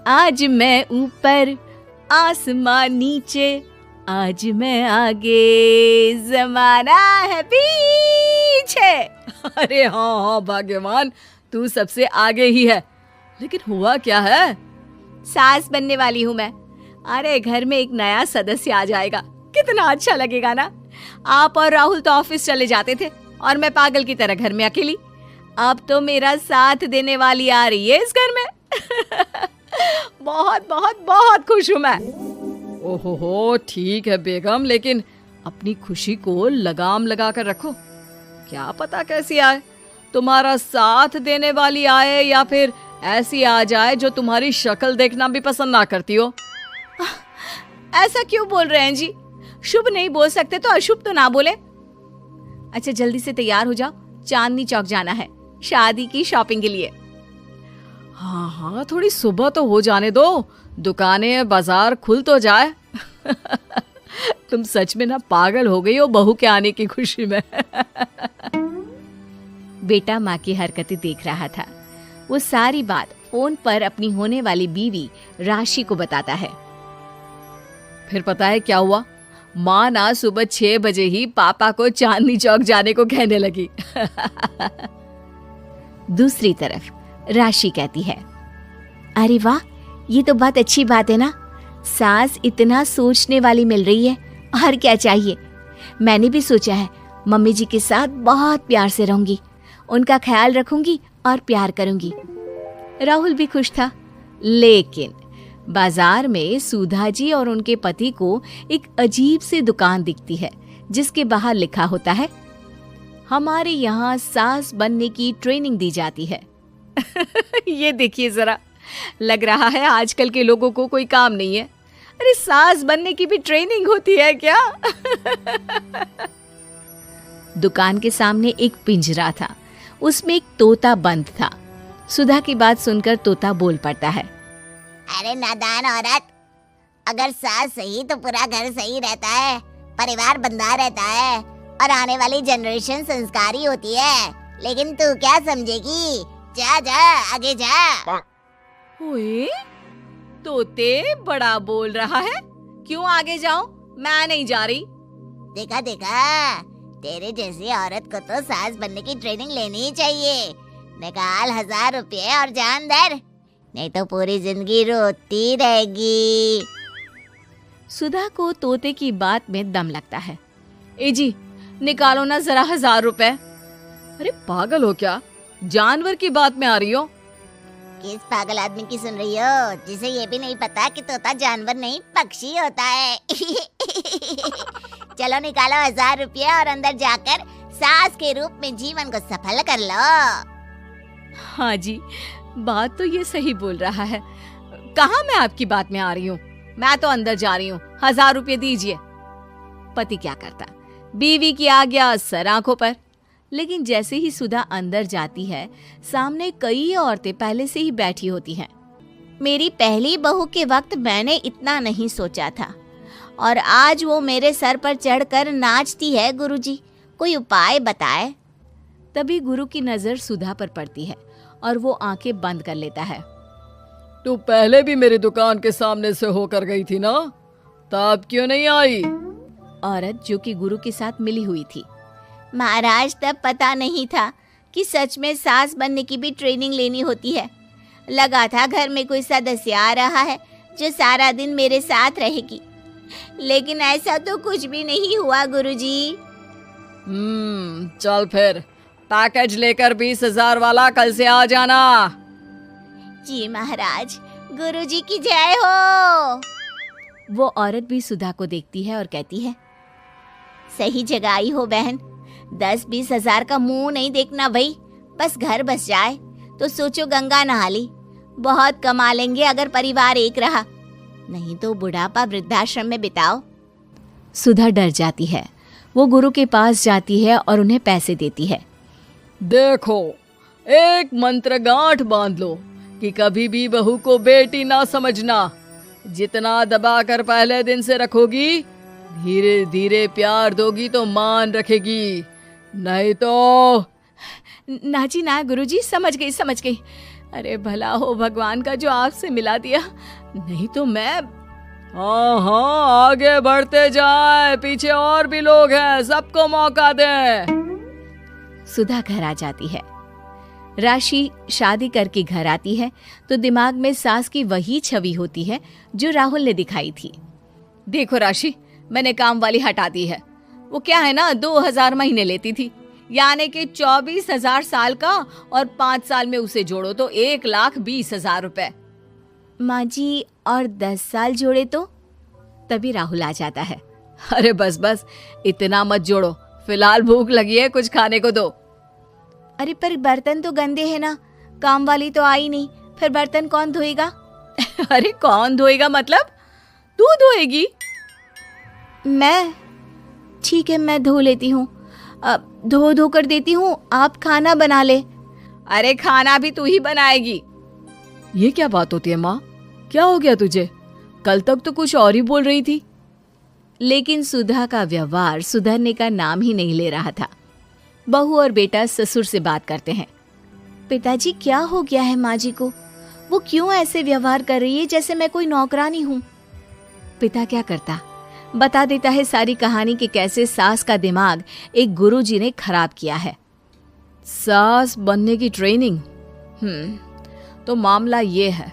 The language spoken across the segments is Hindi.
आज मैं ऊपर आसमां नीचे, आज मैं आगे जमाना है पीछे। अरे हाँ हाँ भाग्यवान, तू सबसे आगे ही है। लेकिन हुआ क्या है? सास बनने वाली हूँ मैं। अरे घर में एक नया सदस्य आ जाएगा, कितना अच्छा लगेगा ना। आप और राहुल तो ऑफिस चले जाते थे और मैं पागल की तरह घर में अकेली। अब तो मेरा साथ देने वाली आ रही है इस घर में। बहुत बहुत बहुत खुश हूँ मैं। ओहो ठीक है बेगम, लेकिन अपनी खुशी को लगाम लगा कर रखो। क्या पता कैसी आए, तुम्हारा साथ देने वाली आए या फिर ऐसी आ जाए जो तुम्हारी शक्ल देखना भी पसंद ना करती हो। ऐसा क्यों बोल रहे हैं जी? शुभ नहीं बोल सकते तो अशुभ तो ना बोले। अच्छा जल्दी से तैयार हो जाओ, चांदनी चौक जाना है शादी की शॉपिंग के लिए। हाँ हाँ, थोड़ी सुबह तो हो जाने दो, दुकानें बाजार खुल तो जाए। तुम सच में ना पागल हो गई हो बहू के आने की खुशी में। बेटा माँ की हरकतें देख रहा था। वो सारी बात फोन पर अपनी होने वाली बीवी राशि को बताता है। फिर पता है क्या हुआ? माँ ना सुबह 6 बजे ही पापा को चांदनी चौक जाने को कहने लगी। दूसरी तरफ राशि कहती है, अरे वाह, ये तो बहुत अच्छी बात है ना। सास इतना सोचने वाली मिल रही है, और क्या चाहिए। मैंने भी सोचा है मम्मी जी के साथ बहुत प्यार से रहूंगी, उनका ख्याल रखूंगी और प्यार करूंगी। राहुल भी खुश था। लेकिन बाजार में सुधा जी और उनके पति को एक अजीब सी दुकान दिखती है जिसके बाहर लिखा होता है, हमारे यहाँ सास बनने की ट्रेनिंग दी जाती है। ये देखिए जरा, लग रहा है आजकल के लोगों को कोई काम नहीं है। अरे सास बनने की भी ट्रेनिंग होती है क्या? दुकान के सामने एक पिंजरा था, उसमें एक तोता बंद था। सुधा की बात सुनकर तोता बोल पड़ता है, अरे नादान औरत, अगर सास सही तो पूरा घर सही रहता है, परिवार बंधा रहता है और आने वाली जनरेशन संस्कारी होती है। लेकिन तू क्या समझेगी? जा जा आगे जा। ओए, तोते बड़ा बोल रहा है, क्यों आगे जाऊं? मैं नहीं जा रही। देखा देखा, तेरे जैसी औरत को तो सास बनने की ट्रेनिंग लेनी ही चाहिए। निकाल 1000 रुपये और जान दर, नहीं तो पूरी जिंदगी रोती रहेगी। सुधा को तोते की बात में दम लगता है। ए जी, निकालो ना जरा 1000 रुपए। अरे पागल हो क्या? जानवर की बात में आ रही हो? किस पागल आदमी की सुन रही हो, जिसे ये भी नहीं पता कि तोता जानवर नहीं पक्षी होता है। चलो निकालो 1000 रुपये और अंदर जाकर सास के रूप में जीवन को सफल कर लो। हाँ जी, बात तो ये सही बोल रहा है। कहाँ मैं आपकी बात में आ रही हूँ? मैं तो अंदर जा रही हूँ, 1000 रुपये दीजिए। पति क्या करता, बीवी की आज्ञा सर आंखों पर। लेकिन जैसे ही सुधा अंदर जाती है, सामने कई औरतें पहले से ही बैठी होती हैं। मेरी पहली बहू के वक्त मैंने इतना नहीं सोचा था, और आज वो मेरे सर पर चढ़कर नाचती है। गुरुजी, कोई उपाय बताए। तभी गुरु की नजर सुधा पर पड़ती है और वो आंखें बंद कर लेता है। तू पहले भी मेरी दुकान के सामने से होकर गई थी ना, तब क्यों नहीं आई? औरत जो कि गुरु के साथ मिली हुई थी। महाराज, तब पता नहीं था कि सच में सास बनने की भी ट्रेनिंग लेनी होती है। लगा था घर में कोई सदस्य आ रहा है जो सारा दिन मेरे साथ रहेगी, लेकिन ऐसा तो कुछ भी नहीं हुआ गुरुजी। चल फिर पैकेज लेकर 20,000 वाला कल से आ जाना। जी महाराज, गुरुजी की जय हो। वो औरत भी सुधा को देखती है और कहती है, सही जगह आई हो बहन। 10-20 हजार का मुंह नहीं देखना भाई, बस घर बस जाए तो सोचो गंगा नहा ली। बहुत कमा लेंगे अगर परिवार एक रहा, नहीं तो बुढ़ापा वृद्धाश्रम में बिताओ। सुधा डर जाती है। वो गुरु के पास जाती है और उन्हें पैसे देती है। देखो, एक मंत्र गांठ बांध लो कि कभी भी बहू को बेटी ना समझना। जितना दबाकर पहले दिन से रखोगी, धीरे धीरे प्यार दोगी तो मान रखेगी, नहीं तो। ना जी ना गुरुजी, समझ गई। अरे भला हो भगवान का जो आपसे मिला दिया, नहीं तो मैं। हाँ हाँ, आगे बढ़ते जाए, पीछे और भी लोग हैं, सबको मौका दे। सुधा घर आ जाती है। राशि शादी करके घर आती है तो दिमाग में सास की वही छवि होती है जो राहुल ने दिखाई थी। देखो राशि, मैंने काम वाली हटा दी है। वो क्या है ना, 2000 महीने लेती थी, यानी कि 24,000 साल का, और 5 साल में उसे जोड़ो तो 1,20,000 रुपए। माँ जी, और 10 साल जोड़े तो? तभी राहुल आ जाता है। अरे बस बस, इतना मत जोड़ो, फिलहाल भूख लगी है, कुछ खाने को दो। अरे पर बर्तन तो गंदे हैं ना, काम वाली तो आई नहीं, फिर बर्तन कौन धोएगा? अरे कौन धोएगा मतलब? तू धोएगी? मैं? ठीक है, मैं धो लेती हूँ, धो कर देती हूँ, आप खाना बना ले। अरे खाना भी तू ही बनाएगी? ये क्या बात होती है माँ? क्या हो गया तुझे? कल तक तो कुछ और ही बोल रही थी। लेकिन सुधा का व्यवहार सुधरने का नाम ही नहीं ले रहा था। बहू और बेटा ससुर से बात करते हैं। पिताजी, क्या हो गया है माँ जी को? वो क्यों ऐसे व्यवहार कर रही है जैसे मैं कोई नौकरानी हूँ? पिता क्या करता, बता देता है सारी कहानी कि कैसे सास का दिमाग एक गुरुजी ने खराब किया है। सास बनने की ट्रेनिंग? तो मामला ये है,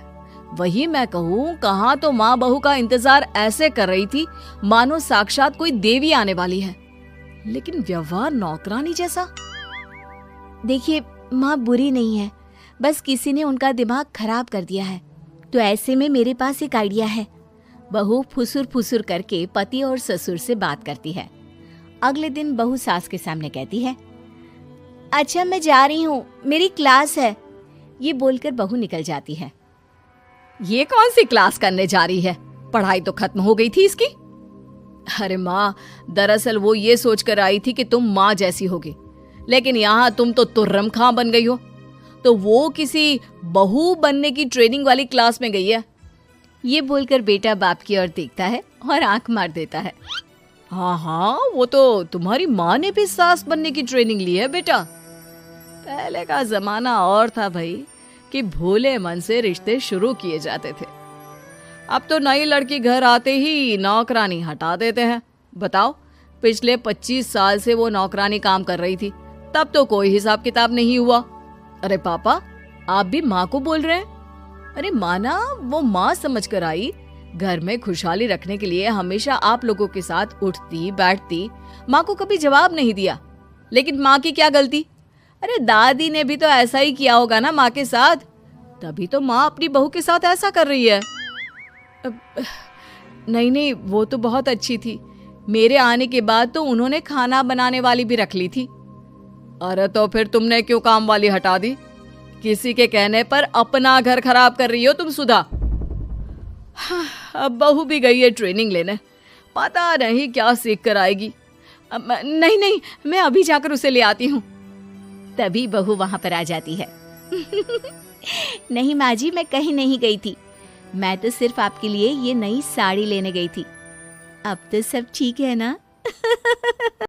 वही मैं कहूँ, कहाँ तो माँ बहू का इंतजार ऐसे कर रही थी मानो साक्षात कोई देवी आने वाली है, लेकिन व्यवहार नौकरानी जैसा। देखिए, माँ बुरी नहीं है, बस किसी ने उनका दिमाग खराब कर दिया है। तो ऐसे में मेरे पास एक आइडिया है। बहू फुसुर फुसुर करके पति और ससुर से बात करती है। अगले दिन बहू सास के सामने कहती है, अच्छा मैं जा रही हूँ, मेरी क्लास है। ये बोलकर बहू निकल जाती है। ये कौन सी क्लास करने जा रही है? पढ़ाई तो खत्म हो गई थी इसकी। अरे माँ, दरअसल वो ये सोचकर आई थी कि तुम माँ जैसी होगी, लेकिन यहाँ तुम तो तुर्रम खां बन गई हो। तो वो किसी बहू बनने की ट्रेनिंग वाली क्लास में गई है। ये बोलकर बेटा बाप की ओर देखता है और आंख मार देता है। हाँ हाँ, वो तो तुम्हारी माँ ने भी सास बनने की ट्रेनिंग ली है बेटा। पहले का जमाना और था भाई, कि भोले मन से रिश्ते शुरू किए जाते थे। अब तो नई लड़की घर आते ही नौकरानी हटा देते हैं। बताओ, पिछले 25 साल से वो नौकरानी काम कर रही थी, तब तो कोई हिसाब किताब नहीं हुआ। अरे पापा, आप भी माँ को बोल रहे हैं? अरे माना, वो माँ समझ कर आई, घर में खुशहाली रखने के लिए हमेशा आप लोगों के साथ उठती बैठती, माँ को कभी जवाब नहीं दिया। लेकिन माँ की क्या गलती? अरे दादी ने भी तो ऐसा ही किया होगा ना माँ के साथ, तभी तो माँ अपनी बहू के साथ ऐसा कर रही है। नहीं, वो तो बहुत अच्छी थी, मेरे आने के बाद तो उन्होंने खाना बनाने वाली भी रख ली थी। अरे तो फिर तुमने क्यों काम वाली हटा दी? किसी के कहने पर अपना घर खराब कर रही हो तुम सुधा। अब बहू भी गई है ट्रेनिंग लेने, पता नहीं क्या सीख कर आएगी। नहीं, मैं अभी जाकर उसे ले आती हूँ। तभी बहू वहां पर आ जाती है। नहीं माँ जी, मैं कहीं नहीं गई थी, मैं तो सिर्फ आपके लिए ये नई साड़ी लेने गई थी। अब तो सब ठीक है ना?